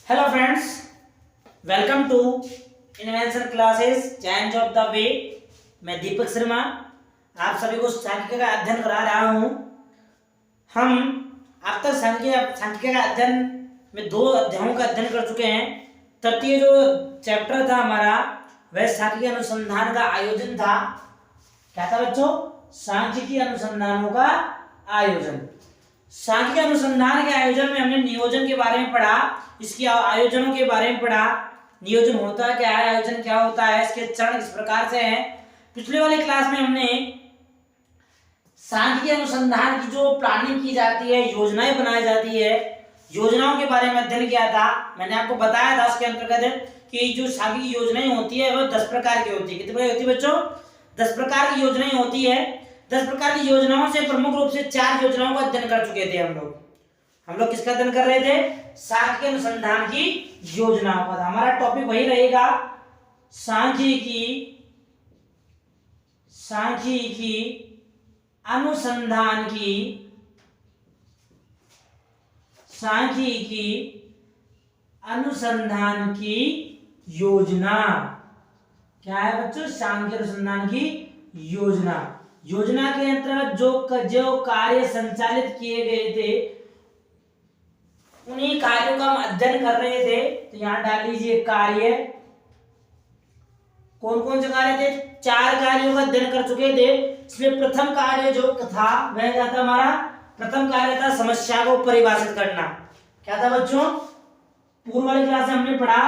Hello friends, welcome to invention classes change of the way. मैं दीपक शर्मा आप सभी को सांख्यिकी का अध्ययन करा रहा हूँ। हम अब तक सांख्यिकी का अध्ययन में 2 अध्यायों का अध्ययन कर चुके हैं। तृतीय जो चैप्टर था हमारा वह सांख्यिकी अनुसंधान का आयोजन था। क्या था बच्चों? सांख्यिकी अनुसंधानों का आयोजन। सांख्यिकी अनुसंधान के आयोजन में हमने नियोजन के बारे में पढ़ा, इसके आयोजनों के बारे में पढ़ा। नियोजन होता क्या है, आयोजन क्या होता है, इसके चरण किस प्रकार से हैं। पिछले वाली क्लास में हमने सांख्यिकी अनुसंधान की जो प्लानिंग की जाती है, योजनाएं बनाई जाती है, योजनाओं के बारे में अध्ययन किया था। मैंने आपको बताया था उसके अंतर्गत कि जो सांख्यिकी योजनाएं होती है वह 10 प्रकार की होती है। कितनी प्रकार होती है बच्चों? 10 प्रकार की योजनाएं होती है। 10 प्रकार की योजनाओं से प्रमुख रूप से 4 योजनाओं का अध्ययन कर चुके थे हम लोग किसका अध्ययन कर रहे थे? सांख्यिकी अनुसंधान की योजनाओं का। हमारा टॉपिक वही रहेगा, सांख्यिकी अनुसंधान की योजना। क्या है बच्चों? सांख्यिकी अनुसंधान की योजना। योजना के अंतर्गत जो कार्य संचालित किए गए थे उन्हीं कार्यों का हम अध्ययन कर रहे थे। तो यहां डाल लीजिए कार्य। कौन कौन से कार्य थे? 4 कार्यों का अध्ययन कर चुके थे। इसमें प्रथम कार्य जो था वह क्या था? हमारा प्रथम कार्य था समस्या को परिभाषित करना। क्या था बच्चों? पूर्व वाली क्लास में हमने पढ़ा,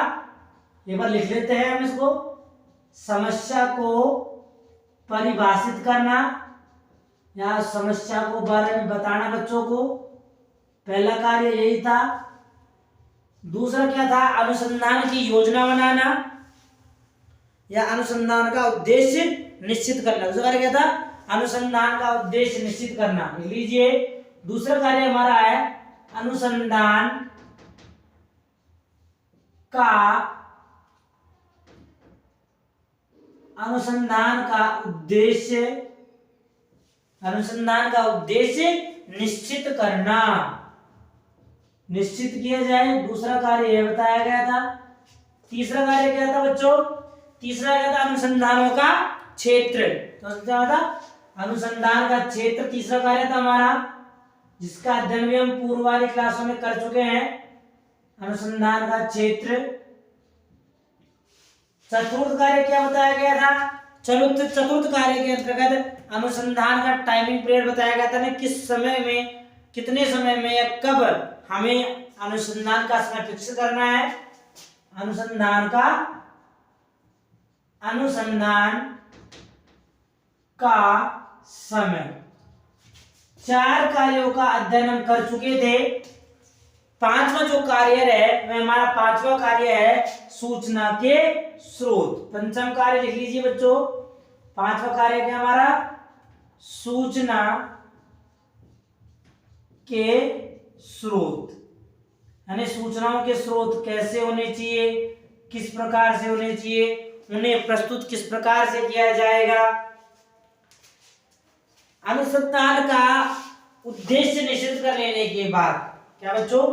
एक बार लिख लेते हैं हम इसको। समस्या को परिभाषित करना या समस्या को बारे में बताना बच्चों को, पहला कार्य यही था। दूसरा क्या था? अनुसंधान की योजना बनाना या अनुसंधान का उद्देश्य निश्चित करना। दूसरा कार्य क्या था? अनुसंधान का उद्देश्य निश्चित करना। लिख लीजिए। दूसरा कार्य हमारा है अनुसंधान का उद्देश्य निश्चित करना, निश्चित किया जाए। दूसरा कार्य यह बताया गया था। तीसरा कार्य क्या था बच्चों? तीसरा क्या था? अनुसंधानों का क्षेत्र। तो क्या था? अनुसंधान का क्षेत्र तीसरा कार्य था हमारा, जिसका अध्ययन भी हम पूर्व वाली क्लासों में कर चुके हैं। अनुसंधान का क्षेत्र। चतुर्थ कार्य क्या बताया गया था? चतुर्थ कार्य के अंतर्गत अनुसंधान का टाइमिंग पीरियड बताया गया था। किस समय में, कितने समय में या कब हमें अनुसंधान का समय फिक्स करना है। अनुसंधान का समय। 4 कार्यों का अध्ययन हम कर चुके थे। 5वां जो कार्य है वह हमारा 5वां कार्य है सूचना के स्रोत। पंचम कार्य लिख लीजिए बच्चों। 5वां कार्य क्या हमारा? सूचना के स्रोत। यानी सूचनाओं के स्रोत कैसे होने चाहिए, किस प्रकार से होने चाहिए, उन्हें प्रस्तुत किस प्रकार से किया जाएगा। अनुसंधान का उद्देश्य निश्चित कर लेने के बाद, क्या बच्चों?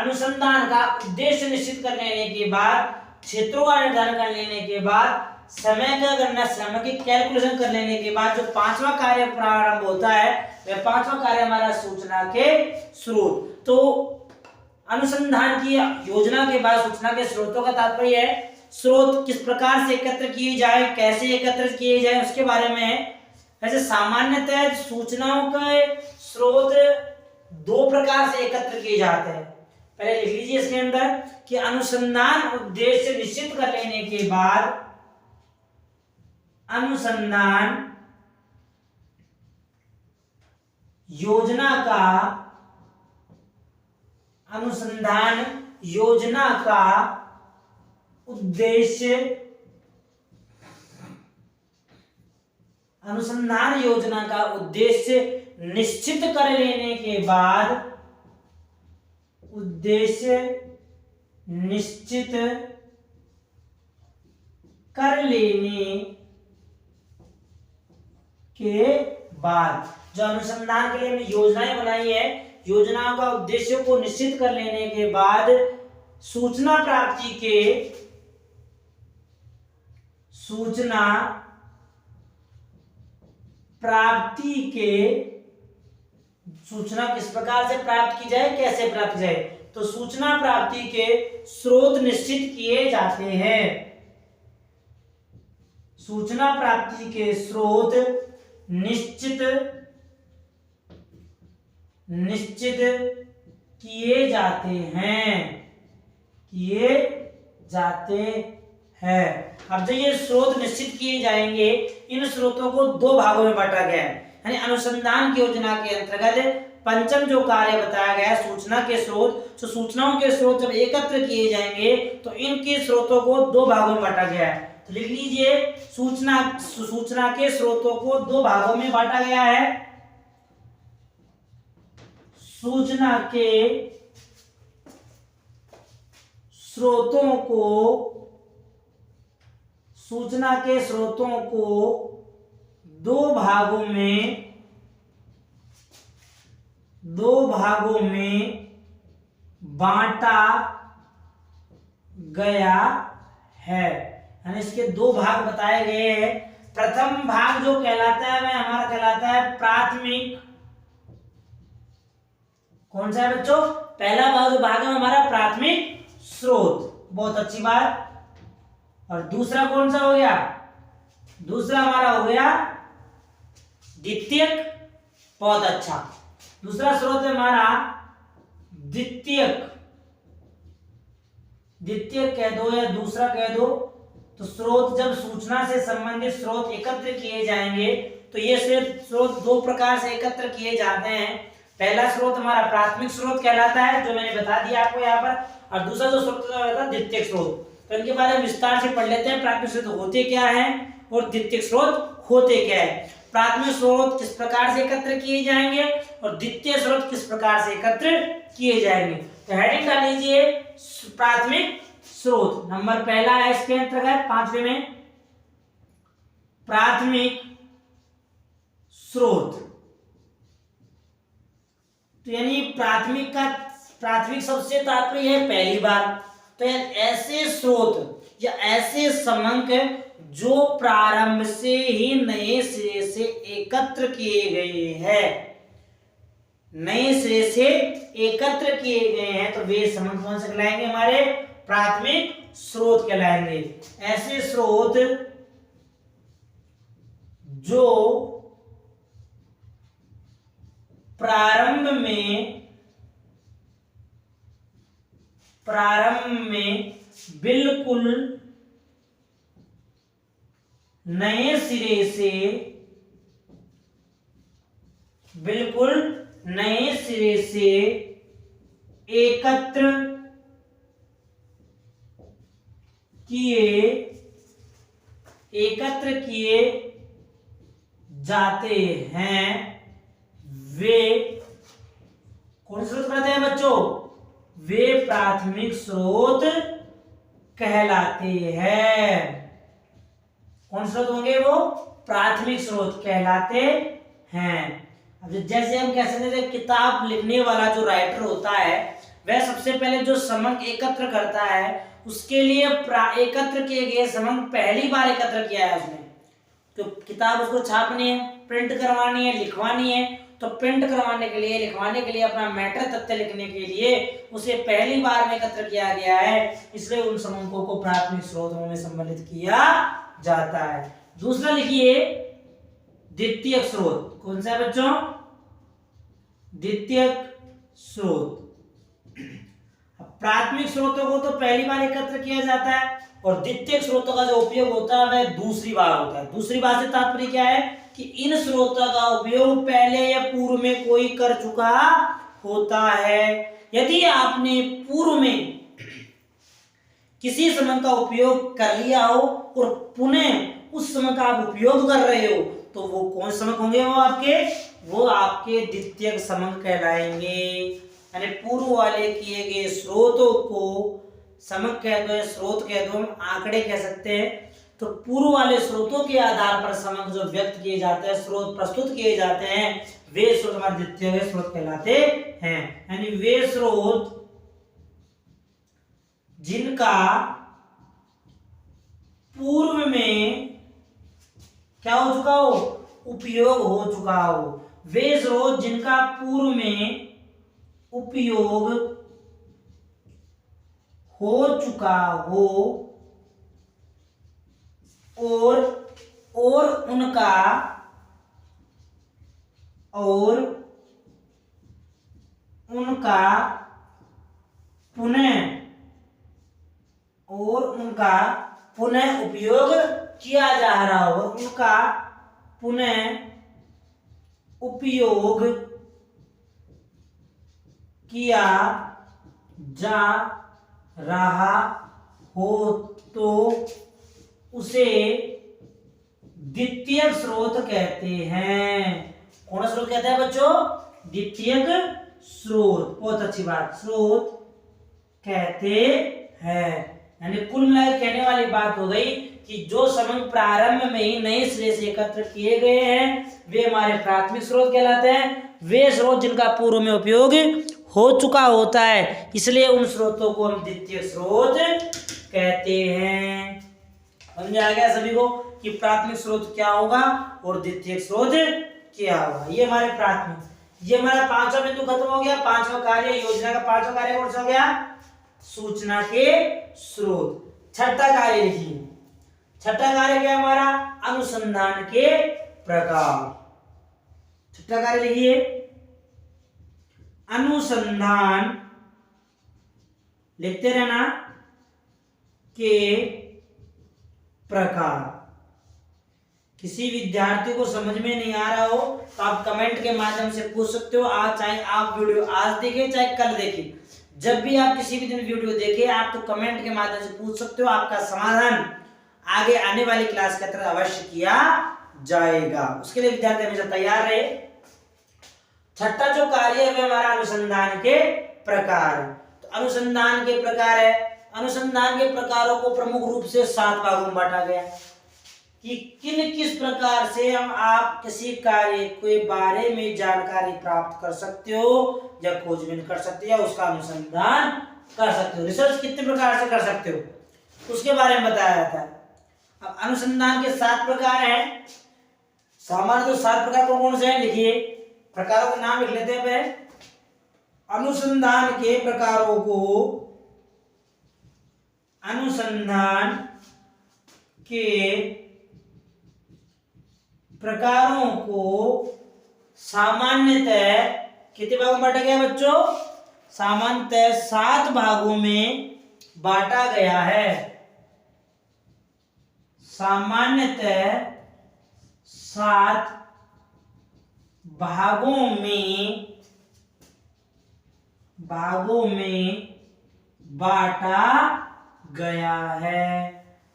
अनुसंधान का उद्देश्य निश्चित कर लेने के बाद, क्षेत्रों का निर्धारण कर लेने के बाद, समय का गणना, समय की कैलकुलेशन कर लेने के बाद जो 5वां कार्य प्रारंभ होता है वह 5वां कार्य हमारा सूचना के स्रोत। तो अनुसंधान की योजना के बाद सूचना के स्रोतों का तात्पर्य है स्रोत किस प्रकार से एकत्र किए जाए, कैसे एकत्र किए जाए उसके बारे में है। वैसे सामान्यतः सूचनाओं के स्रोत 2 प्रकार से एकत्र किए जाते हैं। पहले लिख लीजिए इसके अंदर कि अनुसंधान उद्देश्य निश्चित कर लेने के बाद अनुसंधान योजना का उद्देश्य, अनुसंधान योजना का उद्देश्य निश्चित कर लेने के बाद, उद्देश्य निश्चित कर लेने के बाद, जो अनुसंधान के लिए हमने योजनाएं बनाई है, योजनाओं का उद्देश्यों को निश्चित कर लेने के बाद सूचना सूचना किस प्रकार से प्राप्त की जाए, कैसे प्राप्त की जाए, तो सूचना प्राप्ति के स्रोत निश्चित किए जाते हैं। सूचना प्राप्ति के स्रोत निश्चित किए जाते हैं। अब जो ये स्रोत निश्चित किए जाएंगे, इन स्रोतों को दो भागों में बांटा गया है। यानी अनुसंधान की योजना के अंतर्गत पंचम जो कार्य बताया गया है, सूचना के स्रोत, तो सूचनाओं के स्रोत जब एकत्र किए जाएंगे तो इनके स्रोतों को दो भागों में बांटा गया है। तो लिख लीजिए, सूचना के स्रोतों को दो भागों में बांटा गया है। सूचना के स्रोतों को दो भागों में बांटा गया है। यानी इसके दो भाग बताए गए हैं। प्रथम भाग जो कहलाता है वह हमारा कहलाता है प्राथमिक। कौन सा है बच्चों? पहला भाग है हमारा प्राथमिक स्रोत, बहुत अच्छी बात। और दूसरा कौन सा हो गया? दूसरा हमारा हो गया द्वितीयक, बहुत अच्छा। दूसरा स्रोत है हमारा द्वितीयक कह दो या दूसरा कह दो। तो स्रोत, जब सूचना से संबंधित स्रोत एकत्र किए जाएंगे तो ये स्रोत दो प्रकार से एकत्र किए जाते हैं। पहला स्रोत हमारा प्राथमिक स्रोत कहलाता है, जो मैंने बता दिया आपको यहाँ पर, और दूसरा जो स्रोत होता है द्वितीयक स्रोत। तो इनके बारे में विस्तार से पढ़ लेते हैं। प्राथमिक स्रोत होते क्या है और द्वितीयक स्रोत होते क्या है। प्राथमिक स्रोत किस प्रकार से एकत्र किए जाएंगे और द्वितीय स्रोत किस प्रकार से एकत्र किए जाएंगे। तो हेडिंग डाल लीजिए प्राथमिक स्रोत। नंबर पहला है इसके अंतर्गत पांचवे में प्राथमिक स्रोत। तो यानी प्राथमिक सबसे तात्पर्य है पहली बार। तो ऐसे स्रोत या ऐसे समंक जो प्रारंभ से ही नए सिरे से एकत्र किए गए हैं, तो वे समंक कौन से कहलाएंगे? हमारे प्राथमिक स्रोत कहलाएंगे। ऐसे स्रोत जो प्रारंभ में बिल्कुल नए सिरे से एकत्र किए जाते हैं, वे कौन से स्रोत कहलाते हैं बच्चों? वे प्राथमिक स्रोत कहलाते हैं। कौन स्रोत होंगे? वो प्राथमिक स्रोत कहलाते हैं। अब जैसे हम कह सकते हैं, किताब लिखने वाला जो राइटर होता है वह सबसे पहले जो समंक एकत्र करता है, उसके लिए एकत्र किए गए समंक पहली बार एकत्र किया है उसने। तो किताब उसको छापनी है, प्रिंट करवानी है, लिखवानी है। तो प्रिंट करवाने के लिए, लिखवाने के लिए, अपना मैटर तथ्य लिखने के लिए उसे पहली बार में एकत्र किया गया है, इसलिए उन समंकों को प्राथमिक स्रोतों में सम्मिलित किया जाता है। दूसरा लिखिए द्वितीयक स्रोत। कौन सा है बच्चों? द्वितीयक स्रोत। प्राथमिक स्रोतों को तो पहली बार एकत्र किया जाता है और द्वितीयक स्रोतों का जो उपयोग होता है वह दूसरी बार होता है। दूसरी बार से तात्पर्य क्या है कि इन स्रोतों का उपयोग पहले या पूर्व में कोई कर चुका होता है। यदि आपने पूर्व में किसी समंक का उपयोग कर लिया हो और पुनः उस समंक का आप उपयोग कर रहे हो, तो वो कौन समंक होंगे? वो आपके द्वितीयक समंक कहलाएंगे। यानी पूर्व वाले किए गए स्रोतों को समंक कह दो या स्रोत कह दो, हम आंकड़े कह सकते हैं। तो पूर्व वाले स्रोतों के आधार पर समंक जो व्यक्त किए जाते हैं, स्रोत प्रस्तुत किए जाते हैं, वे स्रोत हमारे द्वितीय स्रोत कहलाते हैं। यानी वे स्रोत जिनका पूर्व में क्या हो चुका हो, उपयोग हो चुका हो। वे स्रोत जिनका पूर्व में उपयोग हो चुका हो और उनका पुनः उपयोग किया जा रहा हो, उनका पुनः उपयोग किया जा रहा हो तो उसे द्वितीयक स्रोत कहते हैं। कौन सा स्रोत कहते हैं बच्चों? द्वितीयक स्रोत। बहुत अच्छी बात, स्रोत कहते हैं। यानी कुल मिलाकर कहने वाली बात हो गई कि जो समंग प्रारंभ में ही नए सिरे से एकत्र किए गए हैं वे हमारे प्राथमिक स्रोत कहलाते हैं। वे स्रोत जिनका पूर्व में उपयोग हो चुका होता है, इसलिए उन स्रोतों को हम द्वितीय स्रोत कहते हैं। समझ आ गया सभी को कि प्राथमिक स्रोत क्या होगा और द्वितीय स्रोत क्या होगा। ये हमारे प्राथमिक, ये हमारा पांचवा बिंदु खत्म हो गया। पांचवा कार्य, योजना का पांचवा कार्य कौन सा हो गया? सूचना के स्रोत। छठा कार्य लिखिए। छठा कार्य क्या हमारा? अनुसंधान के प्रकार। छठा कार्य लिखिए, अनुसंधान, लिखते रहना, के प्रकार। किसी विद्यार्थी को समझ में नहीं आ रहा हो तो आप कमेंट के माध्यम से पूछ सकते हो। आज चाहे आप वीडियो आज देखें चाहे कल देखें, जब भी आप किसी भी दिन वीडियो देखें आप तो कमेंट के माध्यम से पूछ सकते हो। आपका समाधान आगे आने वाली क्लास के अंदर अवश्य किया जाएगा। उसके लिए विद्यार्थी हमेशा तैयार रहे। छठा जो कार्य है वह हमारा अनुसंधान के प्रकार। तो अनुसंधान के प्रकार है, अनुसंधान के प्रकारों को प्रमुख रूप से 7 भागों में बांटा गया कि किस प्रकार से हम आप किसी कार्य के बारे में जानकारी प्राप्त कर सकते हो या खोजबीन कर सकते हो या उसका अनुसंधान कर सकते हो। रिसर्च कितने प्रकार से कर सकते हो उसके बारे में बताया जाता है। अब अनुसंधान के 7 प्रकार हैं। सामान्य तो 7 प्रकार कौन से हैं लिखिए, प्रकारों के नाम लिख लेते हैं। पहले अनुसंधान के प्रकारों को, अनुसंधान के प्रकारों को सामान्यतः कितने भागों में बांटा गया बच्चों? सामान्यतः 7 भागों में बांटा गया है। सामान्यतः 7 भागों में बांटा गया है।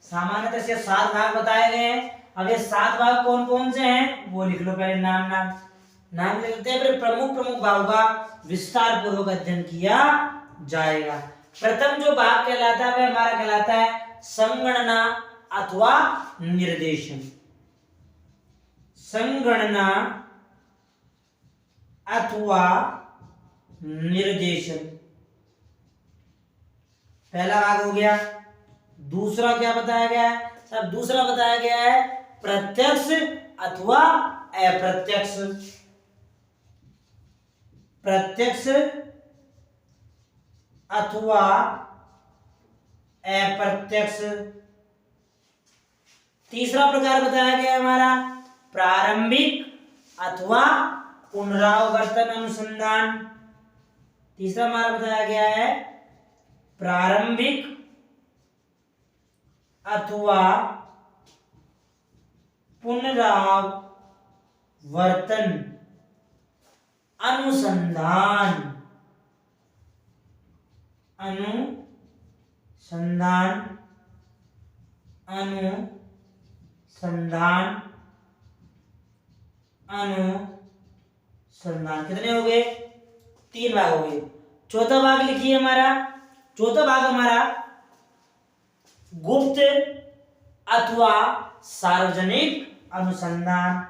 सामान्यतः से 7 भाग बताए गए हैं। अब ये 7 भाग कौन कौन से हैं वो लिख लो पहले। नाम लिखते हैं, फिर प्रमुख भागों का विस्तार पूर्वक अध्ययन किया जाएगा। प्रथम जो भाग कहलाता है वह हमारा कहलाता है संगणना अथवा निर्देशन। संगणना अथवा निर्देशन पहला भाग हो गया। दूसरा क्या बताया गया है? सब दूसरा बताया गया है प्रत्यक्ष अथवा अप्रत्यक्ष। प्रत्यक्ष अथवा अप्रत्यक्ष। तीसरा प्रकार बताया गया है हमारा प्रारंभिक अथवा पुनरावर्तन अनुसंधान। तीसरा हमारा बताया गया है प्रारंभिक अथवा पुनरावर्तन अनुसंधान। कितने हो गए? 3 भाग हो गए। चौथा भाग लिखिए हमारा। चौथा भाग हमारा गुप्त अथवा सार्वजनिक अनुसंधान।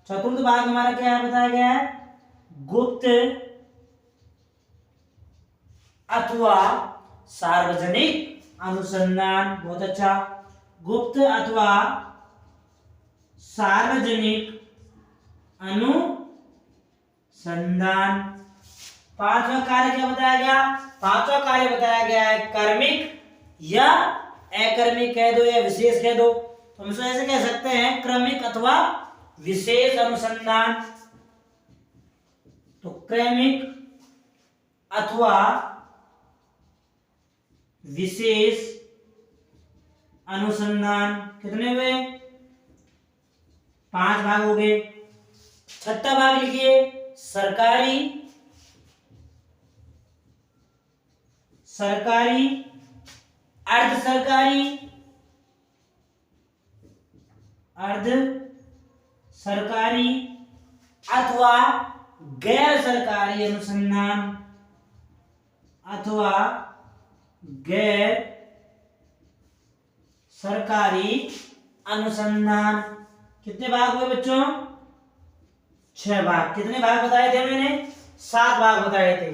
चतुर्थ भाग हमारा क्या है बताया गया है? गुप्त अथवा सार्वजनिक अनुसंधान, बहुत अच्छा। गुप्त अथवा सार्वजनिक अनुसंधान। पांचवा कार्य क्या बताया गया? पांचवा कार्य बताया गया है क्रमिक या अक्रमिक कह दो या विशेष कह दो, तो हम ऐसे कह सकते हैं क्रमिक अथवा विशेष अनुसंधान। तो क्रमिक अथवा विशेष अनुसंधान कितने हुए? 5 भाग हो गए। छठा भाग लिखिए सरकारी, सरकारी, अर्ध सरकारी, अर्ध सरकारी अथवा गैर सरकारी अनुसंधान, अथवा गैर सरकारी अनुसंधान। कितने भाग हुए बच्चों? 6 भाग। कितने भाग बताए थे मैंने? 7 भाग बताए थे।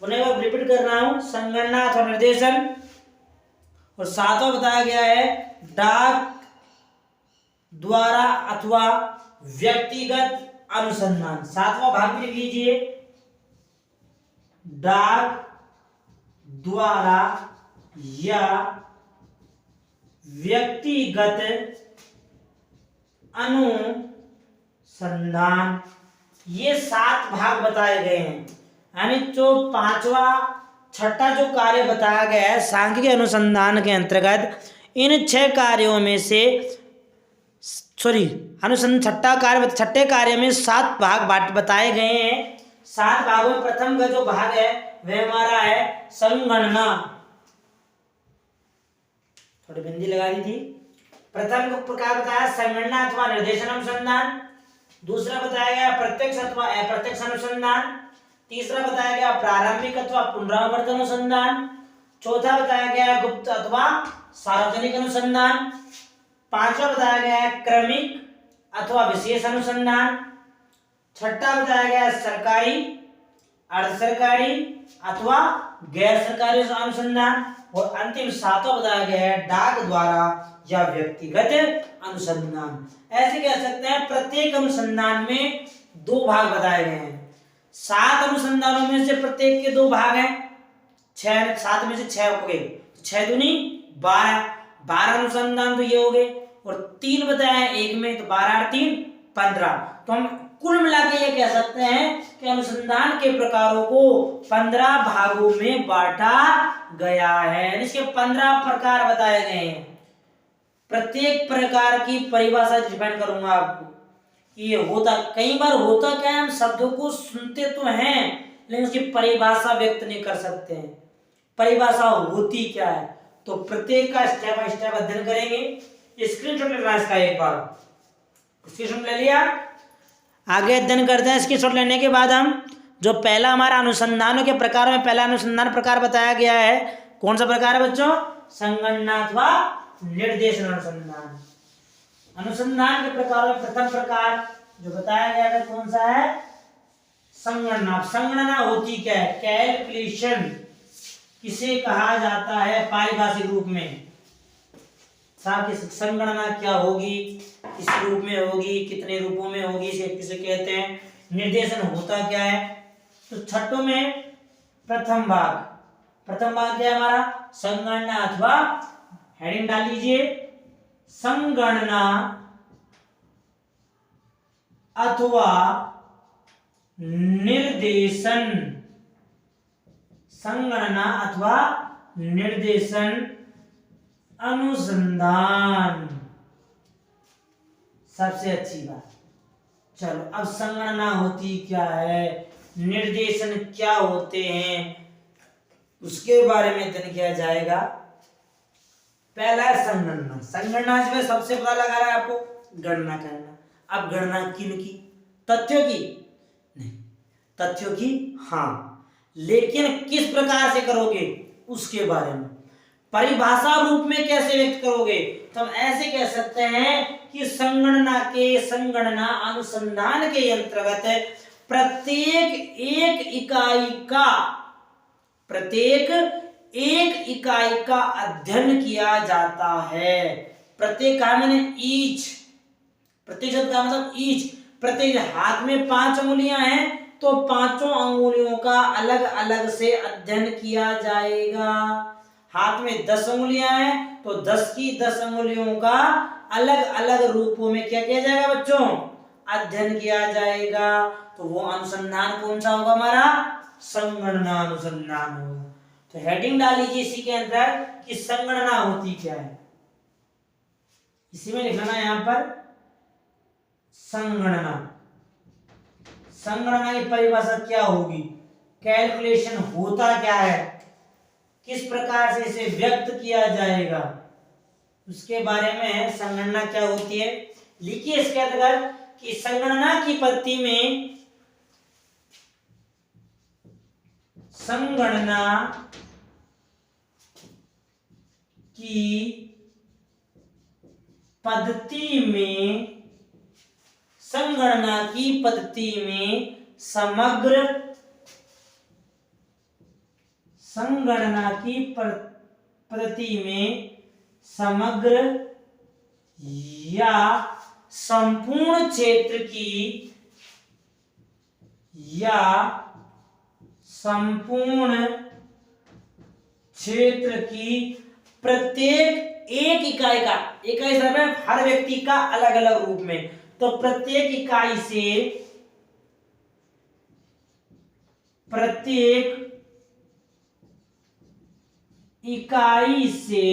उन्हें मैं रिपीट कर रहा हूं, संगणना अथवा निर्देशन, और 7वां बताया गया है डाक द्वारा अथवा व्यक्तिगत अनुसंधान। 7वां भाग भी लिख लीजिए, डाक द्वारा या व्यक्तिगत अनुसंधान। ये 7 भाग बताए गए हैं। यानी जो 5वां छठा जो कार्य बताया गया है सांख्यिकी अनुसंधान के अंतर्गत, इन 6 कार्यों में से छठे कार्य में 7 भाग बताए गए हैं। 7 भागों में प्रथम का जो भाग है वह हमारा है संगणना। थोड़ी बिंदी लगा दी थी। प्रथम प्रकार बताया संगणना अथवा निर्देशन अनुसंधान। दूसरा बताया गया प्रत्यक्ष अथवा अप्रत्यक्ष अनुसंधान। तीसरा बताया गया प्रारंभिक अथवा पुनरावर्तन अनुसंधान। चौथा बताया गया गुप्त अथवा सार्वजनिक अनुसंधान। 5वां बताया गया है क्रमिक अथवा विशेष अनुसंधान। छठा बताया गया सरकारी, अर्ध सरकारी अथवा गैर सरकारी अनुसंधान। और अंतिम 7वां बताया गया है डाक द्वारा या व्यक्तिगत अनुसंधान। ऐसे कह सकते हैं प्रत्येक अनुसंधान में 2 भाग बताए गए हैं। 7 अनुसंधानों में से प्रत्येक के 2 भाग हैं। 7 में से 6 हो गए, 6 दूनी 12 अनुसंधान तो ये हो गए, और 3 बताया 1 में, तो 12 और 3 15। तो हम कुल मिला के ये कह सकते हैं कि अनुसंधान के प्रकारों को 15 भागों में बांटा गया है। इसके 15 प्रकार बताए गए हैं। प्रत्येक प्रकार की परिभाषा डिफाइन करूंगा आपको कि ये होता, कई बार होता क्या है, हम शब्दों को सुनते तो हैं लेकिन उसकी परिभाषा व्यक्त नहीं कर सकते हैं। परिभाषा होती क्या है, तो प्रत्येक का स्टेप बाय स्टेप अध्ययन करेंगे। स्क्रीनशॉट लेना है इसका, एक बार स्क्रीनशॉट ले लिया, आगे अध्ययन करते हैं। स्क्रीनशॉट लेने के बाद हम जो पहला हमारा अनुसंधानों के प्रकार में पहला अनुसंधान प्रकार बताया गया है, कौन सा प्रकार है बच्चों? संगणना अथवा निर्देशन अनुसंधान। अनुसंधान के प्रकार में प्रथम प्रकार जो बताया गया है कौन सा है? संगणना। संगणना होती क्या है? कैलकुलेशन किसे कहा जाता है पारिभाषिक रूप में? साहब संगणना क्या होगी, किस रूप में होगी, कितने रूपों में होगी, इसे किसे कहते हैं? निर्देशन होता क्या है? तो छठों में प्रथम भाग क्या है हमारा? संगणना अथवा, हेडिंग डाल लीजिए, संगणना अथवा निर्देशन। संगणना अथवा निर्देशन अनुसंधान, सबसे अच्छी बात। चलो अब संगणना होती क्या है, निर्देशन क्या होते हैं, उसके बारे में अध्ययन किया जाएगा। पहला है संगणना। संगणना में सबसे पता लगा रहा है आपको गणना करना। अब गणना किन की? तथ्यों की नहीं, तथ्यों की हाँ, लेकिन किस प्रकार से करोगे उसके बारे में। परिभाषा रूप में कैसे व्यक्त करोगे, तो हम ऐसे कह सकते हैं कि संगणना अनुसंधान के अंतर्गत प्रत्येक एक इकाई का अध्ययन किया जाता है। प्रत्येक का मैंने ईच, प्रत्येक शब्द का मतलब ईच, प्रत्येक हाथ में 5 अंगुलियां हैं तो 5 अंगुलियों का अलग अलग से अध्ययन किया जाएगा। हाथ में 10 अंगुलियां हैं तो 10 की 10 अंगुलियों का अलग अलग रूपों में क्या किया जाएगा बच्चों, अध्ययन किया जाएगा। तो वो अनुसंधान कौन सा होगा हमारा, संगणना अनुसंधान होगा। तो हेडिंग डाल लीजिए इसी के अंदर कि संगणना होती क्या है, इसी में लिखना है यहां पर संगणना। संगणना की परिभाषा क्या होगी, कैलकुलेशन होता क्या है, किस प्रकार से इसे व्यक्त किया जाएगा, उसके बारे में संगणना क्या होती है। लिखिए इसके अंतर्गत कि संगणना की पद्धति में, संगणना की पद्धति में, संगणना की पद्धति में समग्र, संगणना की पद्धति में समग्र या संपूर्ण क्षेत्र की, या संपूर्ण क्षेत्र की प्रत्येक एक इकाई का, इकाई मतलब हर व्यक्ति का अलग अलग रूप में, तो प्रत्येक इकाई से, प्रत्येक इकाई से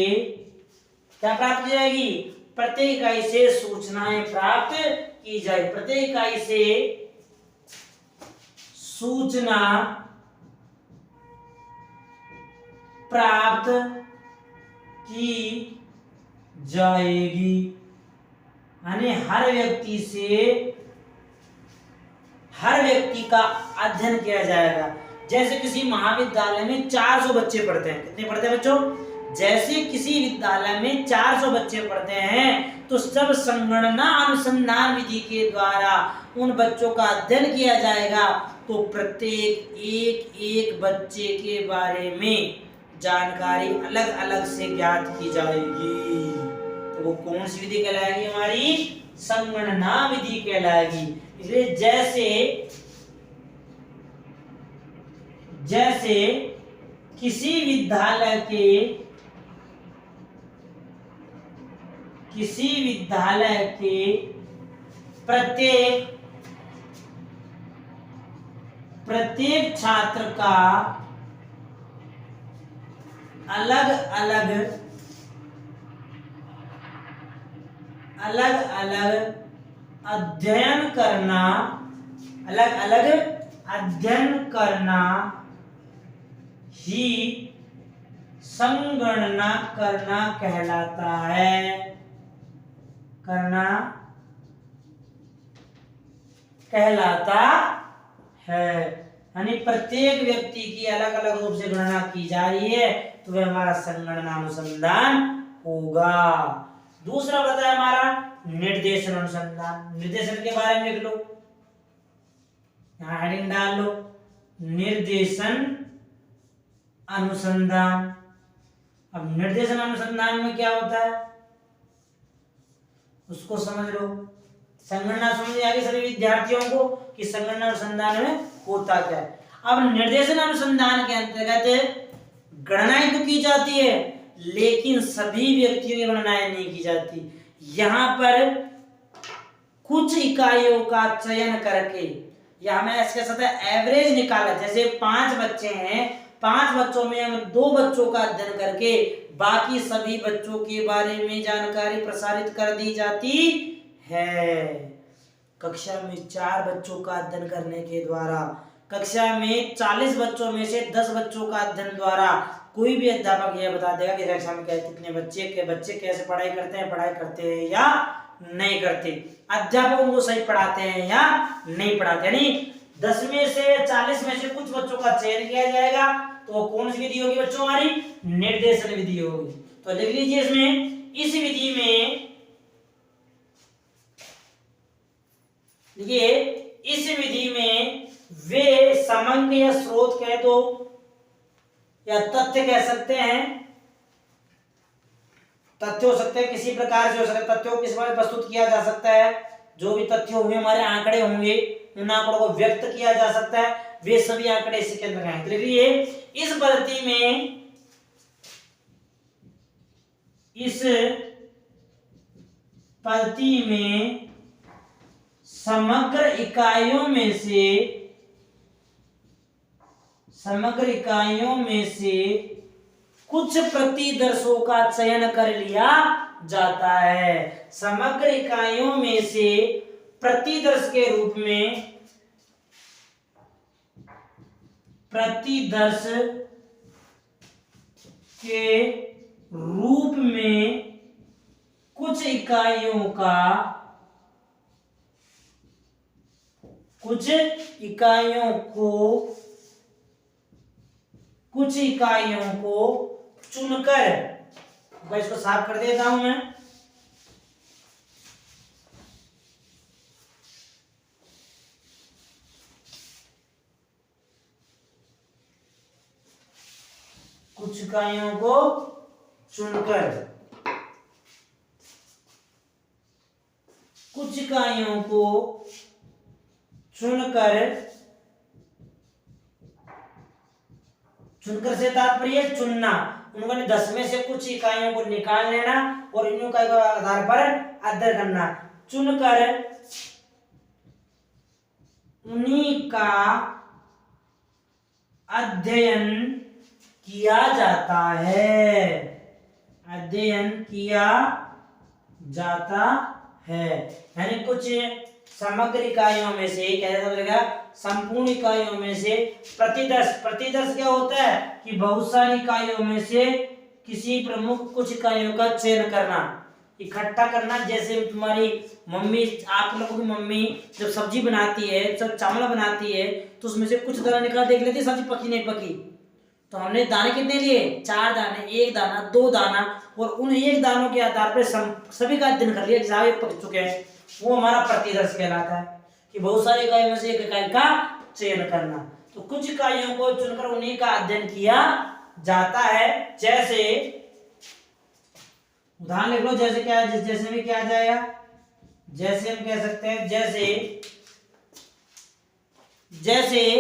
क्या प्राप्त की जाएगी, प्रत्येक इकाई से सूचनाएं प्राप्त की जाए, प्रत्येक इकाई से सूचना प्राप्त की जाएगी। यानी हर व्यक्ति से, हर व्यक्ति का अध्ययन किया जाएगा। जैसे किसी महाविद्यालय में 400 बच्चे पढ़ते हैं, कितने पढ़ते हैं बच्चों, जैसे किसी विद्यालय में 400 बच्चे पढ़ते हैं तो सब संगणना अनुसंधान विधि के द्वारा उन बच्चों का अध्ययन किया जाएगा। तो प्रत्येक एक एक बच्चे के बारे में जानकारी अलग अलग से ज्ञात की जाएगी। तो वो कौन सी विधि कहलाएगी, हमारी संगणना विधि कहलाएगी। इसलिए जैसे किसी विद्यालय के प्रत्येक छात्र का अलग अलग अध्ययन करना ही संगणना करना कहलाता है, करना कहलाता है। यानी प्रत्येक व्यक्ति की अलग अलग रूप से गणना की जा रही है तो वह हमारा संगणना अनुसंधान होगा। दूसरा बताया हमारा निर्देशन अनुसंधान। निर्देशन के बारे में लिख लो, यहां हेडिंग डाल लो, निर्देशन अनुसंधान। अब निर्देशन अनुसंधान में क्या होता है उसको समझ लो। संगणना समझ आ गई सभी विद्यार्थियों को कि संगणना अनुसंधान में होता क्या है। अब निर्देशन अनुसंधान के अंतर्गत गणनाएं तो की जाती है लेकिन सभी व्यक्तियों की गणनाएं नहीं की जाती। यहां पर कुछ इकाइयों का चयन करके, या हमें इसके साथ एवरेज निकाला, जैसे 5 बच्चे हैं, 5 बच्चों में हम 2 बच्चों का अध्ययन करके बाकी सभी बच्चों के बारे में जानकारी प्रसारित कर दी जाती है। कक्षा में 4 बच्चों का अध्ययन करने के द्वारा, कक्षा में 40 बच्चों में से 10 बच्चों का अध्ययन द्वारा कोई भी अध्यापक यह बता देगा कि कक्षा में कितने बच्चे कैसे पढ़ाई करते हैं या नहीं करते, अध्यापकों को सही पढ़ाते हैं या नहीं पढ़ाते। यानी 10 में से 40 में से कुछ बच्चों का चयन किया जाएगा तो वो कौन सी विधि होगी बच्चों, हमारी निर्देशन विधि होगी। तो लिख लीजिए इसमें, इस विधि में देखिए, इस विधि में वे समंक या स्रोत कह दो, या तथ्य कह सकते हैं, तथ्य हो सकते हैं किसी प्रकार से हो सकता है, तथ्यों को किस प्रकार प्रस्तुत किया जा सकता है, जो भी तथ्य होंगे हमारे आंकड़े होंगे उन आंकड़ों को व्यक्त किया जा सकता है, वे सभी आंकड़े इसी के अंदर आएंगे। तो देखिए इस पद्धति में समग्र इकाइयों में से कुछ प्रतिदर्शों का चयन कर लिया जाता है। समग्र इकाइयों में से प्रतिदर्श के रूप में कुछ इकाइयों को चुनकर, मैं इसको साफ कर देता हूं मैं, कुछ इकाइयों को चुनकर से तात्पर्य चुनना, उनको 10 में से कुछ इकाइयों को निकाल लेना और इन इकाइयों के आधार पर अध्ययन करना, चुनकर उन्हीं का अध्ययन किया जाता है। यानी कुछ समग्र इकाइयों में से क्या संपूर्ण इकाइयों में से प्रतिदर्श क्या होता है कि बहुत सारी इकाइयों में से किसी प्रमुख कुछ इकाइयों का चयन करना, इकट्ठा करना। जैसे तुम्हारी मम्मी, आप लोगों की मम्मी जब सब्जी बनाती है, जब चावल बनाती है, तो उसमें से कुछ दाना निकाल देख लेती है सब्जी पकी नहीं पकी। तो हमने दाने कितने लिए? 4 दाने, 1 दाना, 2 दाना, और उन 1 दानों के आधार पर सभी का अध्ययन कर लिया कि सारे पक चुके हैं। वो हमारा प्रतिदर्श कहलाता है कि बहुत सारी इकाइयों में से एक इकाई का चयन करना। तो कुछ इकाइयों को चुनकर उन्हीं का अध्ययन किया जाता है। जैसे उदाहरण लिख लो, जैसे क्या, जैसे भी क्या जाएगा, जैसे हम कह सकते हैं, जैसे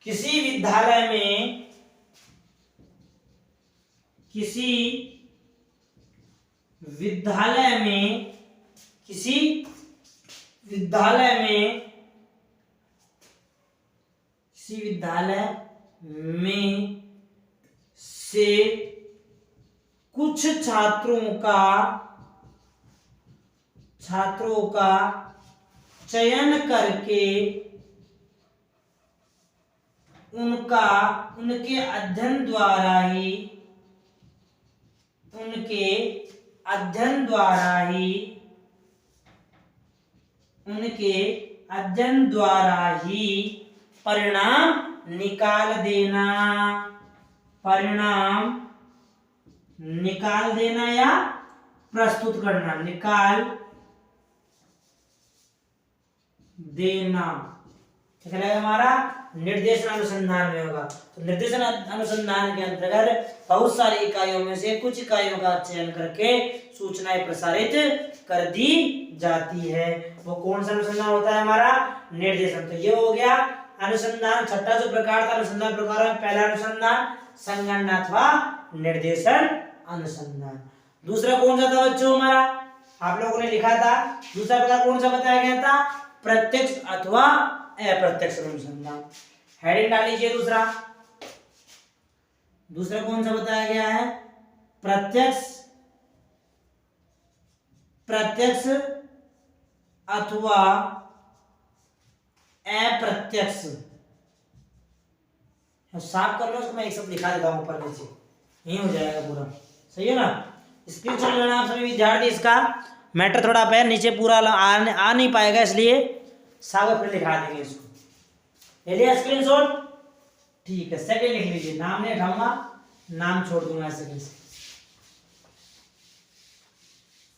किसी विद्यालय में से कुछ छात्रों का चयन करके उनके अध्ययन द्वारा ही परिणाम निकाल देना या प्रस्तुत करना, निकाल देना क्या हमारा निर्देशन अनुसंधान में होगा। तो निर्देशन अनुसंधान के अंतर्गत बहुत सारी इकाइयों में से कुछ इकाइयों का चयन करके सूचनाएं प्रसारित कर दी जाती है। वो कौन सा अनुसंधान होता है? हमारा निर्देशन। तो ये हो गया अनुसंधान। छठा जो प्रकार था अनुसंधान प्रकार में, पहला अनुसंधान संगणना अथवा निर्देशन अनुसंधान। दूसरा कौन सा था बच्चों हमारा? आप लोगों ने लिखा था, दूसरा प्रकार कौन सा बताया गया था? प्रत्यक्ष अथवा अप्रत्यक्ष अनुसंधान। हेडिंग डाल लीजिए। दूसरा कौन सा बताया गया है? प्रत्यक्ष अथवा अप्रत्यक्ष। साफ कर लो उसको, मैं एक शब्द लिखा देता हूं ऊपर नीचे, यही हो जाएगा पूरा। सही है ना? स्क्रीनशॉट लेना आप सभी विद्यार्थी। इसका मैटर थोड़ा पैर नीचे पूरा आ नहीं पाएगा, इसलिए सागर फिर लिखा देंगे इसको। ले लिया स्क्रीनशॉट? ठीक है। सेकंड लिख लीजिए, नाम नहीं हटाऊंगा, नाम छोड़ दूंगा सेकंड से।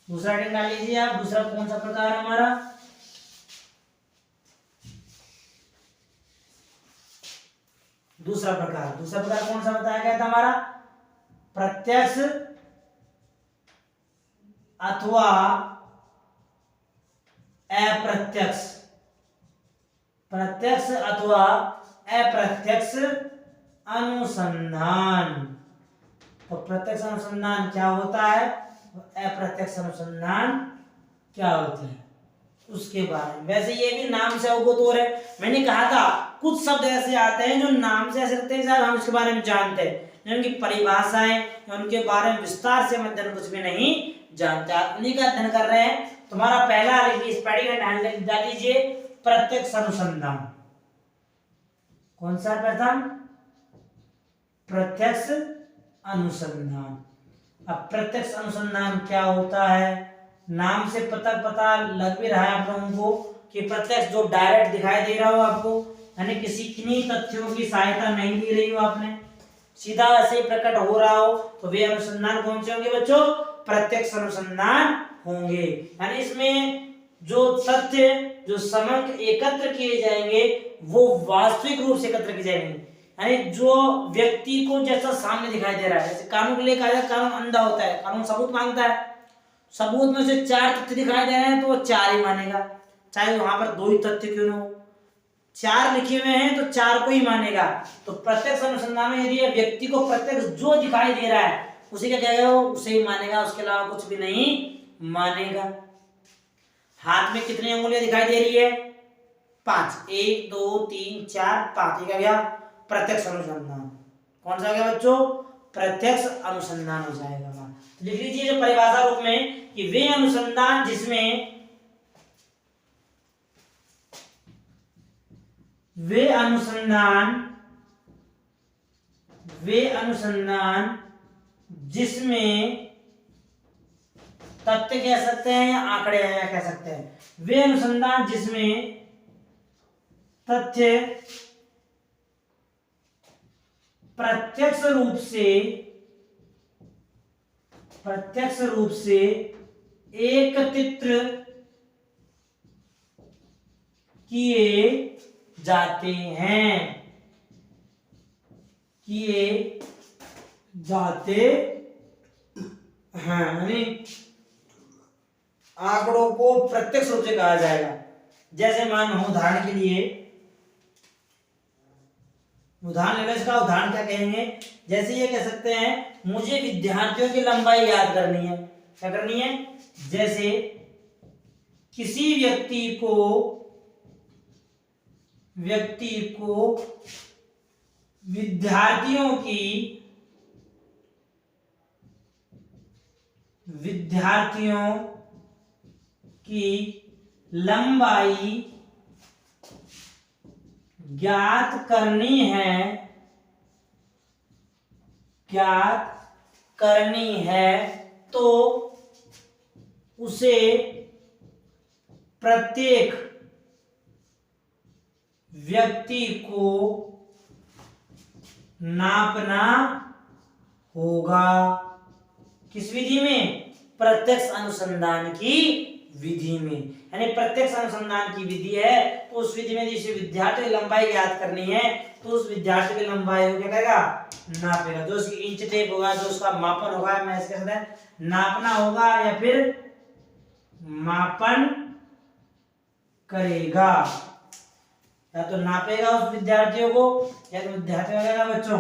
दूसरा हेडिंग डाल लीजिए आप। दूसरा कौन सा प्रकार है हमारा? दूसरा प्रकार कौन सा बताया गया था हमारा? प्रत्यक्ष अथवा अप्रत्यक्ष, प्रत्यक्ष अथवा अप्रत्यक्ष अनुसंधान। तो प्रत्यक्ष अनुसंधान क्या होता है, अप्रत्यक्ष अनुसंधान क्या होता है, उसके बारे में। वैसे ये भी नाम से अवगत हो रहे, मैंने कहा था कुछ शब्द ऐसे आते हैं जो नाम से ऐसे लगते हैं सर हम इसके बारे में जानते हैं, उनकी परिभाषाएं या उनके बारे में विस्तार से अध्ययन कुछ भी नहीं जानते, आप उन्हीं का अध्ययन कर रहे हैं। तुम्हारा पहला स्पेलिंग एंड डाल लीजिए प्रत्यक्ष अनुसंधान। कौन सा प्रथम? प्रत्यक्ष अनुसंधान। अब प्रत्यक्ष अनुसंधान क्या होता है, नाम से पता लग भी रहा है आप लोगों को कि प्रत्यक्ष जो डायरेक्ट दिखाई दे रहा हो आपको, यानी किसी किन्हीं तथ्यों की सहायता नहीं ली रही हो आपने, सीधा ऐसे ही प्रकट हो रहा हो, तो वे अनुसंधान कौन से होंगे बच्चों? प्रत्यक्ष अनुसंधान होंगे। यानी इसमें जो तथ्य जो समग्र एकत्र किए जाएंगे वो वास्तविक रूप से एकत्र किए जाएंगे, यानी जो व्यक्ति को जैसा सामने दिखाई दे रहा है। जैसे कानून के लिए कहा जाए कानून अंधा होता है, कानून सबूत मांगता है, सबूत में से 4 तथ्य दिखाई दे रहे हैं तो वो 4 ही मानेगा, चाहे वहां पर 2 ही तथ्य क्यों न हो, 4 लिखे हुए हैं तो 4 को ही मानेगा। तो प्रत्यक्ष अनुसंधान में यदि व्यक्ति को प्रत्यक्ष जो दिखाई दे रहा है उसी का कहेगा, वो उसे ही मानेगा, उसके अलावा कुछ भी नहीं मानेगा। हाथ में कितनी अंगुलियां दिखाई दे रही है? 5, 1 2 3 4 5, ये क्या गया? प्रत्यक्ष अनुसंधान। कौन सा गया बच्चों? प्रत्यक्ष अनुसंधान हो जाएगा। तो लिख लीजिए जो परिभाषा रूप में कि वे अनुसंधान जिसमें तथ्य कह सकते हैं या आंकड़े हैं या कह सकते हैं, वे अनुसंधान जिसमें तथ्य प्रत्यक्ष रूप से एकत्रित किए जाते हैं, यानी आंकड़ों को प्रत्यक्ष रूप से कहा जाएगा। जैसे मान हो उदाहरण के लिए, उदाहरण लेना, इसका उदाहरण क्या कहेंगे? जैसे ये कह सकते हैं मुझे विद्यार्थियों की लंबाई याद करनी है। क्या करनी है? जैसे किसी व्यक्ति को विद्यार्थियों की लंबाई ज्ञात करनी है तो उसे प्रत्येक व्यक्ति को नापना होगा। किस विधि में? प्रत्यक्ष अनुसंधान की विधि में। यानी प्रत्यक्ष अनुसंधान की विधि है तो उस विधि में जिसे विद्यार्थी की लंबाई ज्ञात करनी है तो उस विद्यार्थी की लंबाई को क्या करेगा? नापेगा। जो उसकी इंच टेप होगा, जो उसका मापन होगा, मैं इसके साथ नापना होगा या फिर मापन करेगा, या तो नापेगा उस विद्यार्थियों को, या तो विद्यार्थी करेगा बच्चों,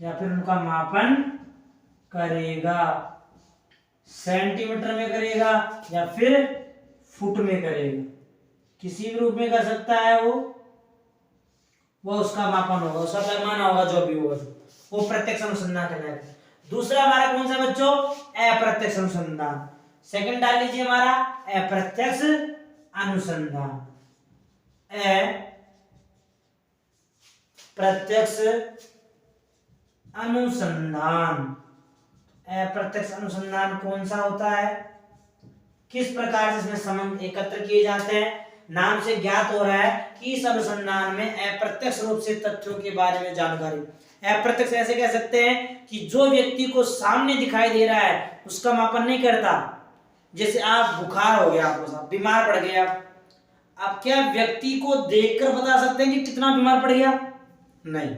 या फिर उनका मापन करेगा। सेंटीमीटर में करेगा या फिर फुट में करेगा, किसी भी रूप में कर सकता है वो उसका मापन होगा, उसका पैमाना होगा, जो भी होगा वो प्रत्यक्ष अनुसंधान कहलाएगा। दूसरा हमारा कौन सा बच्चों? अप्रत्यक्ष अनुसंधान। सेकंड डाल लीजिए हमारा अप्रत्यक्ष अनुसंधान। अप्रत्यक्ष अनुसंधान, अप्रत्यक्ष अनुसंधान कौन सा होता है? किस प्रकार से इसमें संबंध एकत्र किए जाते हैं? नाम से ज्ञात हो रहा है कि इस अनुसंधान में अप्रत्यक्ष रूप से तथ्यों के बारे में जानकारी। अप्रत्यक्ष ऐसे कह सकते हैं कि जो व्यक्ति को सामने दिखाई दे रहा है उसका मापन नहीं करता। जैसे आप बुखार हो गया, आपको साहब बीमार पड़ गया, आप क्या व्यक्ति को देखकर बता सकते हैं कि कितना बीमार पड़ गया? नहीं,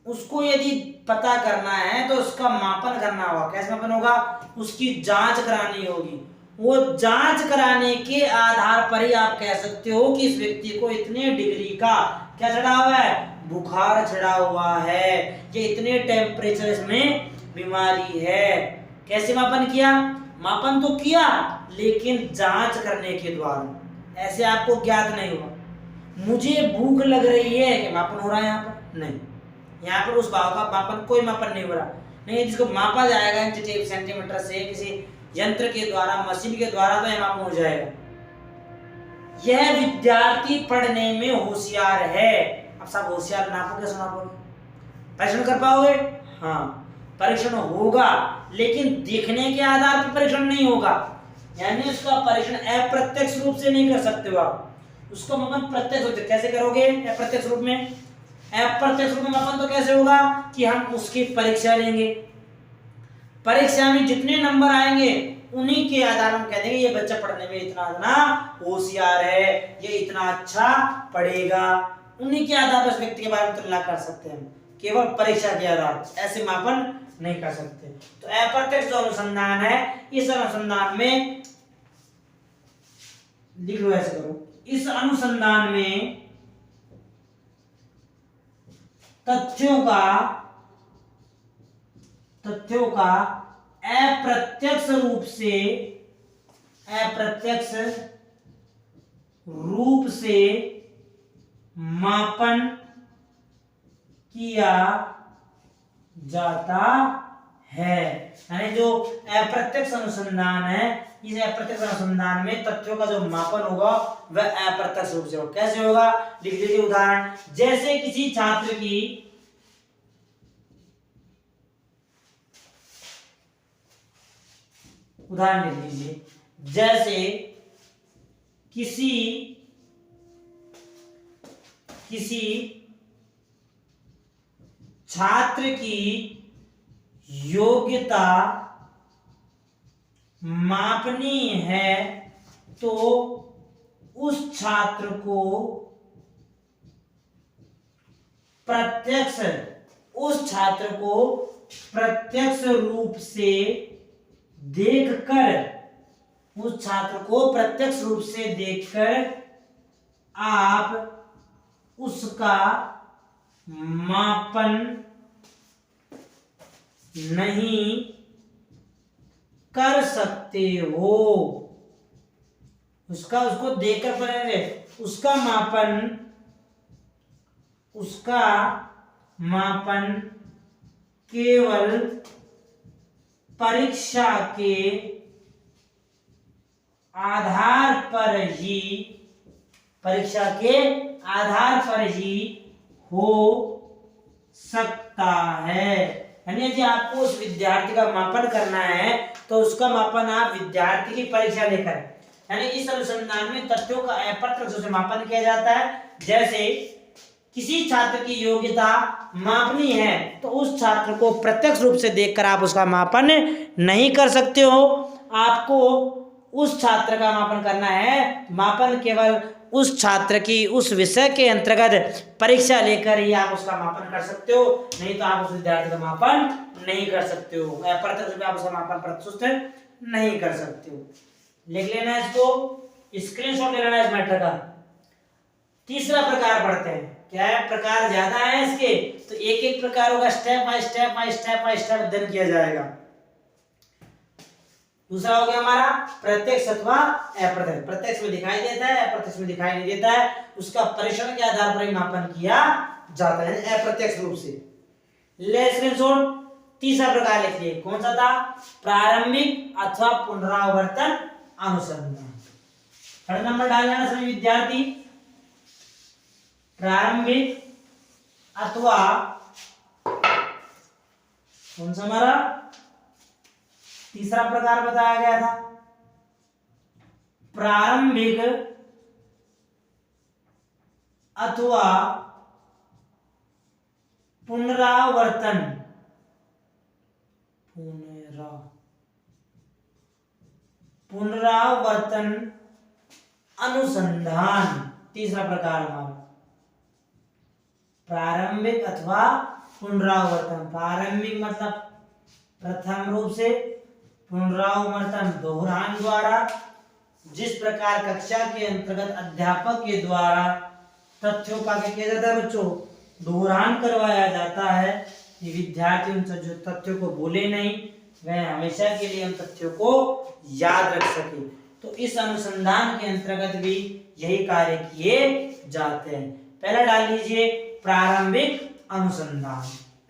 उसको यदि पता करना है तो उसका मापन करना होगा। कैसे मापन होगा? उसकी जांच करानी होगी। वो जांच कराने के आधार पर ही आप कह सकते हो कि इस व्यक्ति को इतने डिग्री का क्या चढ़ा हुआ है? बुखार चढ़ा हुआ है, ये इतने टेम्परेचर इसमें बीमारी है। कैसे मापन किया? मापन तो किया लेकिन जांच करने के द्वारा। ऐसे आपको ज्ञात नहीं हुआ मुझे भूख लग रही है कि मापन हो रहा है यहाँ पर? नहीं, यहाँ पर उस भाव का मापन, कोई मापन नहीं हो रहा। नहीं, जिसको मापा जाएगा इंच टेप सेंटीमीटर से किसी यंत्र के द्वारा, मशीन के द्वारा, तो यह मापन हो जाएगा। यह विद्यार्थी पढ़ने में होशियार है। अब सब होशियार नापोगे, कैसे नापोगे? परीक्षण कर पाओगे? हाँ, परीक्षण होगा लेकिन देखने के आधार पर परीक्षण नहीं होगा। यानी उसका परीक्षण अप्रत्यक्ष रूप से नहीं कर सकते हो आप, उसका मापन प्रत्यक्ष रूप से। कैसे करोगे अप्रत्यक्ष रूप में? अप्रत्यक्ष रूप में मापन तो कैसे होगा कि हम उसकी परीक्षा लेंगे, परीक्षा में जितने नंबर आएंगे उन्हीं के आधार पर हम कह देंगे ये बच्चा पढ़ने में इतना होशियार है, ये इतना अच्छा पढ़ेगा। उन्हीं के आधार पर व्यक्ति के बारे में तुलना कर सकते हैं, केवल परीक्षा के आधार पर ऐसे मापन नहीं कर सकते। तो अप्रत्यक्ष जो अनुसंधान है, इस अनुसंधान में लिख लो, ऐसे करो, इस अनुसंधान में तथ्यों का अप्रत्यक्ष रूप से मापन किया जाता है। यानी जो अप्रत्यक्ष अनुसंधान है, इस अप्रत्यक्ष अनुसंधान में तथ्यों का जो मापन होगा वह अप्रत्यक्ष रूप से होगा। कैसे होगा? लिख लीजिए उदाहरण। जैसे किसी छात्र की उदाहरण लिख लीजिए, जैसे किसी छात्र की योग्यता मापनी है तो उस छात्र को प्रत्यक्ष रूप से देखकर आप उसका मापन नहीं कर सकते हो। उसको देखकर पढ़ेंगे, उसका मापन केवल परीक्षा के आधार पर ही हो सकता है। यानी यदि आपको उस विद्यार्थी का मापन करना है तो उसका मापन आप विद्यार्थी की परीक्षा लेकर, यानी इस अनुसंधान में तथ्यों का अप्रत्यक्ष रूप से मापन किया जाता है। जैसे किसी छात्र की योग्यता मापनी है तो उस छात्र को प्रत्यक्ष रूप से देखकर आप उसका मापन नहीं कर सकते हो। आपको उस छात्र का मापन करना है, मापन केवल उस छात्र की उस विषय के अंतर्गत परीक्षा लेकर ही आप उसका मापन कर सकते हो, नहीं तो आप उस विद्यार्थी का मापन नहीं कर सकते हो। अप्रत्यक्ष रूप से आप उसका मापन प्रत्यक्ष नहीं कर सकते हो। लिख लेना इसको, स्क्रीनशॉट ले लेना इस मैटर का। तीसरा प्रकार पढ़ते हैं। क्या है? प्रकार ज्यादा है इसके, तो एक एक प्रकार होगा, स्टेप बाय स्टेप अध्ययन किया जाएगा। दूसरा हो गया हमारा प्रत्यक्ष अथवा अप्रत्यक्ष। प्रत्यक्ष में दिखाई देता है, अप्रत्यक्ष में दिखाई नहीं देता है, उसका परीक्षण के आधार पर ही मापन किया जाता है अप्रत्यक्ष रूप से। ले स्क्रीनशॉट। तीसरा प्रकार लिखिए, कौन सा था? प्रारंभिक अथवा पुनरावर्तन अनुसंधान। थर्ड नंबर डाल लेना सभी विद्यार्थी। प्रारंभिक अथवा कौन सा हमारा तीसरा प्रकार बताया गया था? प्रारंभिक अथवा पुनरावर्तन अनुसंधान। तीसरा प्रकार हमारा प्रारंभिक अथवा पुनरावर्तन, प्रारंभिक मतलब प्रथम रूप से, पुनरावर्तन दोहरान द्वारा। जिस प्रकार कक्षा के अंतर्गत अध्यापक के द्वारा तथ्यों का क्या किया जाता है बच्चों, दोहरान करवाया जाता है कि विद्यार्थी उन जो तथ्यों को भूले नहीं, वह हमेशा के लिए उन तथ्यों को याद रख सके। तो इस अनुसंधान के अंतर्गत भी यही कार्य किए जाते हैं। पहला डाल लीजिए प्रारंभिक अनुसंधान।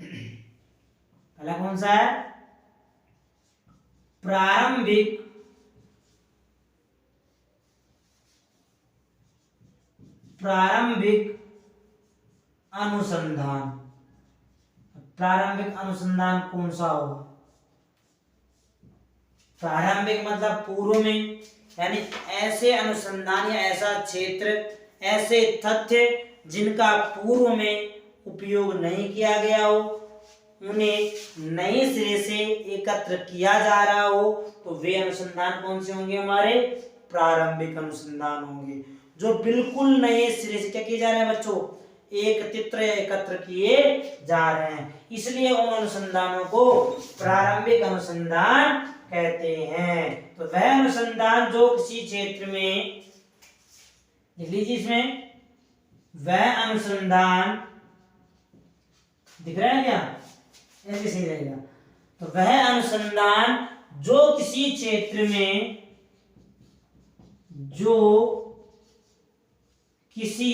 पहला कौन सा है, प्रारंभिक अनुसंधान। प्रारंभिक अनुसंधान कौन सा होगा, प्रारंभिक मतलब पूर्व में, यानी ऐसे अनुसंधान या ऐसा क्षेत्र, ऐसे तथ्य जिनका पूर्व में उपयोग नहीं किया गया हो, उन्हें नए सिरे से एकत्र किया जा रहा हो, तो वे अनुसंधान कौन से होंगे, हमारे प्रारंभिक अनुसंधान होंगे। जो बिल्कुल नए सिरे से क्या किए जा रहे हैं बच्चों, एकत्र किए जा रहे हैं, इसलिए उन अनुसंधानों को प्रारंभिक अनुसंधान कहते हैं। तो वह अनुसंधान जो किसी क्षेत्र में, लिख लीजिए इसमें, वह अनुसंधान, दिख रहा है क्या, ऐसे सही रहेगा। तो वह अनुसंधान जो किसी क्षेत्र में, जो किसी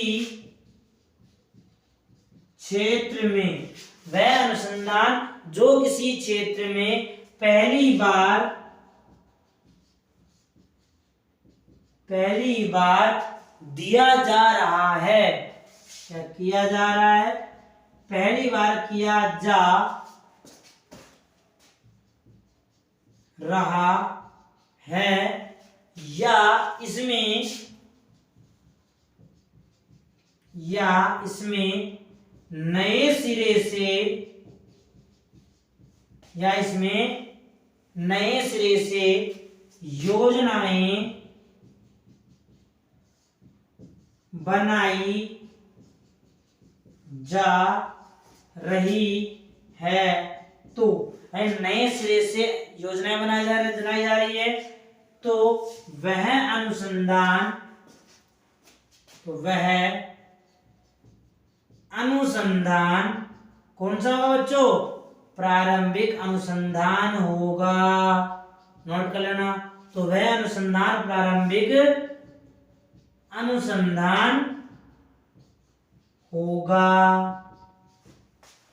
क्षेत्र में, वह अनुसंधान जो किसी क्षेत्र में पहली बार दिया जा रहा है, क्या किया जा रहा है, पहली बार किया जा रहा है, या इसमें नए सिरे से योजनाएं बनाई जा रही है, तो नए सिरे से योजनाएं बनाई जा रही है, तो वह अनुसंधान कौन सा होगा बच्चों, प्रारंभिक अनुसंधान होगा। नोट कर लेना। तो वह अनुसंधान प्रारंभिक अनुसंधान होगा,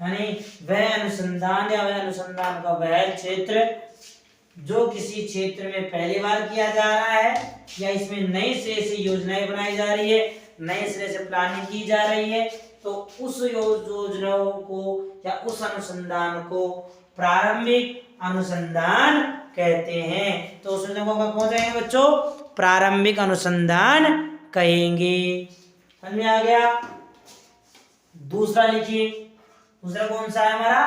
यानी वह अनुसंधान या वह अनुसंधान का वह क्षेत्र जो किसी क्षेत्र में पहली बार किया जा रहा है, या इसमें नए सिरे से योजनाएं बनाई जा रही है, नए सिरे से प्लानिंग की जा रही है, तो उस योजनाओं को या उस अनुसंधान को प्रारंभिक अनुसंधान कहते हैं। तो उस को कौन कहेंगे बच्चों, प्रारंभिक अनुसंधान कहेंगे। समझ में आ गया। दूसरा लिखिए, दूसरा कौन सा है हमारा,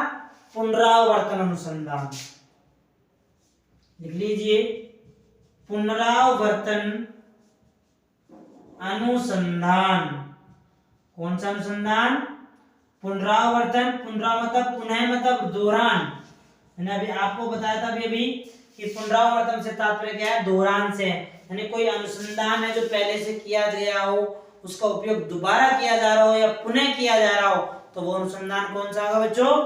पुनरावर्तन अनुसंधान। लिख लीजिए, पुनरावर्तन अनुसंधान। कौन सा अनुसंधान, पुनरावर्तन, मतलब पुनः मतलब दोहरान। मैंने अभी आपको बताया था अभी कि पुनरावर्तन से तात्पर्य क्या है, दोहरान से, यानी कोई अनुसंधान है जो पहले से किया गया हो, उसका उपयोग दोबारा किया जा रहा हो या पुनः किया जा रहा हो, तो वो अनुसंधान कौन सा होगा बच्चों,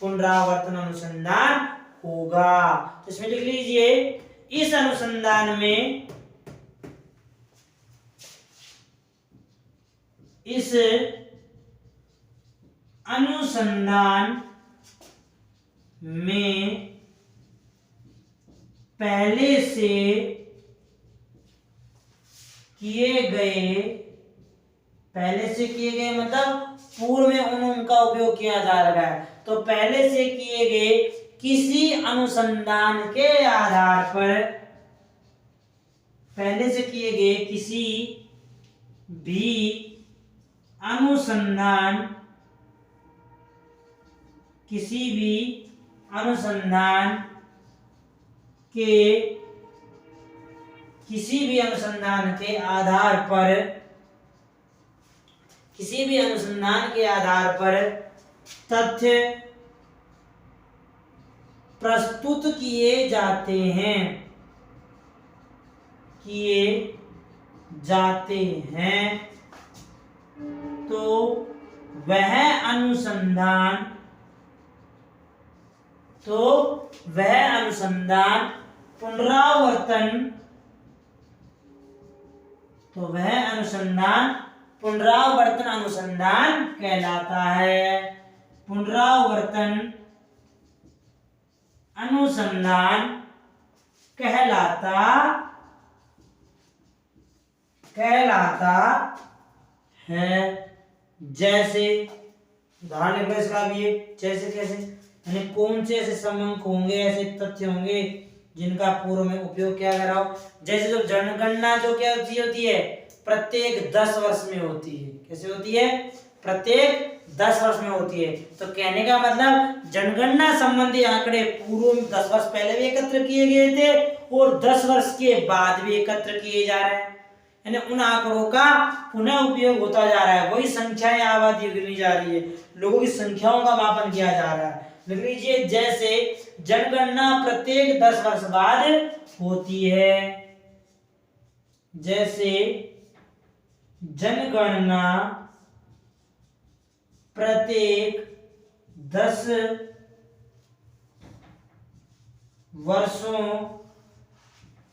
पुनरावर्तन अनुसंधान होगा। तो इसमें लिख लीजिए, इस अनुसंधान में पहले से किए गए मतलब पूर्व में उनका उपयोग किया जा रहा है, तो पहले से किए गए किसी अनुसंधान के आधार पर, पहले से किए गए किसी भी अनुसंधान के आधार पर तथ्य प्रस्तुत किए जाते हैं, किए जाते हैं, तो वह अनुसंधान, तो वह अनुसंधान पुनरावर्तन, तो वह अनुसंधान पुनरावर्तन अनुसंधान कहलाता है। पुनरावर्तन अनुसंधान कहलाता है। जैसे उदाहरण लिखो इसका भी है, जैसे कैसे, यानी कौन से ऐसे संबंध होंगे, ऐसे तथ्य होंगे जिनका पूर्व में उपयोग किया गया हो। जैसे जो जनगणना जो क्या होती है प्रत्येक 10 वर्ष में होती है। कैसे होती है? प्रत्येक 10 वर्ष में होती है। तो कहने का मतलब जनगणना संबंधी आंकड़े पूर्व में 10 वर्ष पहले भी एकत्र किए गए थे और 10 वर्ष के बाद भी एकत्र किए जा रहे हैं, यानी उन आंकड़ों का पुनः उपयोग होता जा रहा है। वही संख्याएं आबादी गिनी जा रही है, लोगों की संख्याओं का मापन किया जा रहा है। लिख लीजिए, जैसे जनगणना प्रत्येक 10 वर्ष बाद होती है। जैसे जनगणना प्रत्येक 10 वर्षों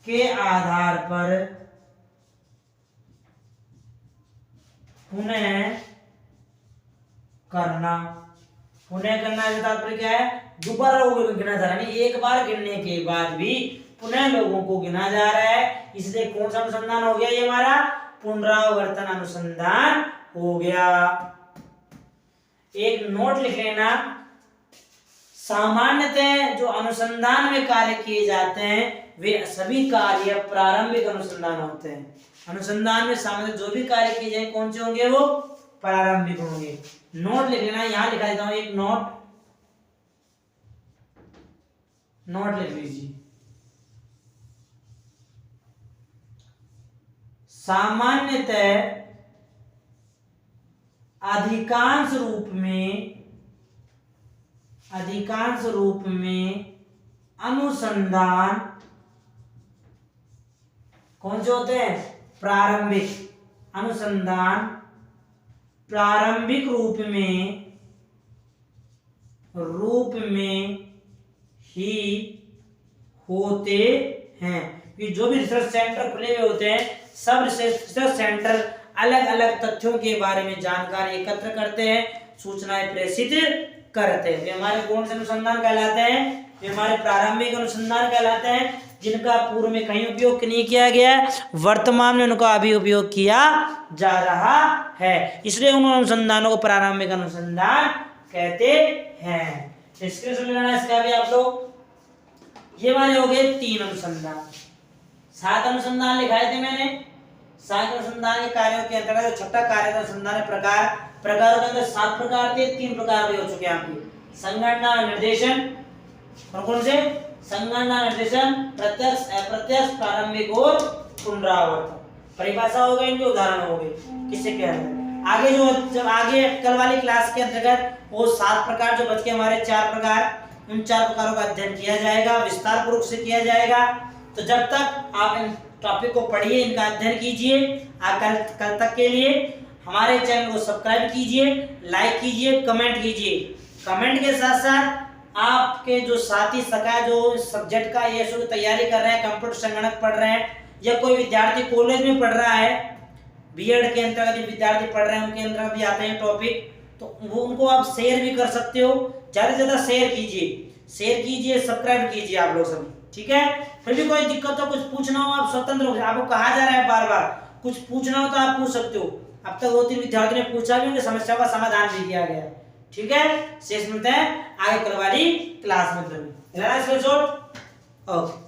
के आधार पर पुनः करना। पुनः करना का तात्पर्य क्या है? दोबारा लोगों को गिना जा रहा है, यानी एक बार गिनने के बाद भी पुनः लोगों को गिना जा रहा है। इसलिए कौन सा अनुसंधान हो गया? ये हमारा पुनरावर्तन अनुसंधान हो गया। एक नोट लिख लेना, सामान्यतः जो अनुसंधान में कार्य किए जाते हैं वे सभी कार्य प्रारंभिक अनुसंधान होते हैं। अनुसंधान में सामान्य जो भी कार्य किए जाए कौन से होंगे? वो प्रारंभिक होंगे। नोट लिख लेना, यहां लिखा देता हूं एक नोट लिख लीजिए। सामान्यतः अधिकांश रूप में अनुसंधान कौन से होते हैं? प्रारंभिक। अनुसंधान प्रारंभिक रूप में ही होते हैं। ये जो भी रिसर्च सेंटर खुले हुए होते हैं, सब रिसर्च सेंटर अलग अलग तथ्यों के बारे में जानकारी एकत्र करते हैं, सूचनाएं प्रेषित करते हैं। वे हमारे कौन से अनुसंधान कहलाते हैं? वे हमारे प्रारंभिक अनुसंधान कहलाते हैं, जिनका पूर्व में कहीं उपयोग नहीं किया गया है, वर्तमान में उनका अभी उपयोग किया जा रहा है। इसलिए उन अनुसंधानों को प्रारंभिक अनुसंधान कहते हैं। स्क्रीनशॉट लेना इसका भी आप लोग। ये वाले हो गए 3 अनुसंधान। 7 अनुसंधान लिखाए थे मैंने। 7 अनुसंधान के कार्यों के अंतर्गत जो छठा कार्य का अनुसंधान है प्रकारों के अंदर 7 प्रकार थे, 3 प्रकार भी हो चुके हैं आपके। संगणना, निर्देशन, और कौन से? संगणना, निर्देशन, प्रत्यक्ष, अप्रत्यक्ष, प्रारंभिक और पुनरावर्तन। परिभाषा हो गई, इनके उदाहरण हो गए किससे क्या है। आगे जब आगे कल वाली क्लास के अंतर्गत वो 7 प्रकार जो बच के हमारे 4 प्रकार, उन 4 प्रकारों का अध्ययन किया जाएगा, विस्तार पूर्वक से किया जाएगा। तो जब तक आप इन टॉपिक को पढ़िए, इनका अध्ययन कीजिए। कल तक के लिए हमारे चैनल को सब्सक्राइब कीजिए, लाइक कीजिए, कमेंट कीजिए। कमेंट के साथ साथ आपके जो साथी सखा जो सब्जेक्ट का ये शुरू तैयारी कर रहे हैं, कंप्यूटर संगणक पढ़ रहे हैं, या कोई विद्यार्थी कॉलेज में पढ़ रहा है, बीएड के अंतर्गत विद्यार्थी पढ़ रहे हैं, उनके अंदर भी आते हैं टॉपिक, तो वो उनको आप शेयर भी कर सकते हो। ज्यादा से ज्यादा शेयर कीजिए, सब्सक्राइब कीजिए आप लोग सभी, ठीक है। फिर भी कोई दिक्कत हो, कुछ पूछना हो, आप स्वतंत्र हो, आपको कहा जा रहा है बार बार कुछ पूछना हो तो आप पूछ सकते हो। अब तक 2-3 विद्यार्थियों ने पूछा भी, उनकी समस्या का समाधान भी किया गया है, ठीक है। शेष मिलते हैं आगे कल वाली क्लास में। ओके।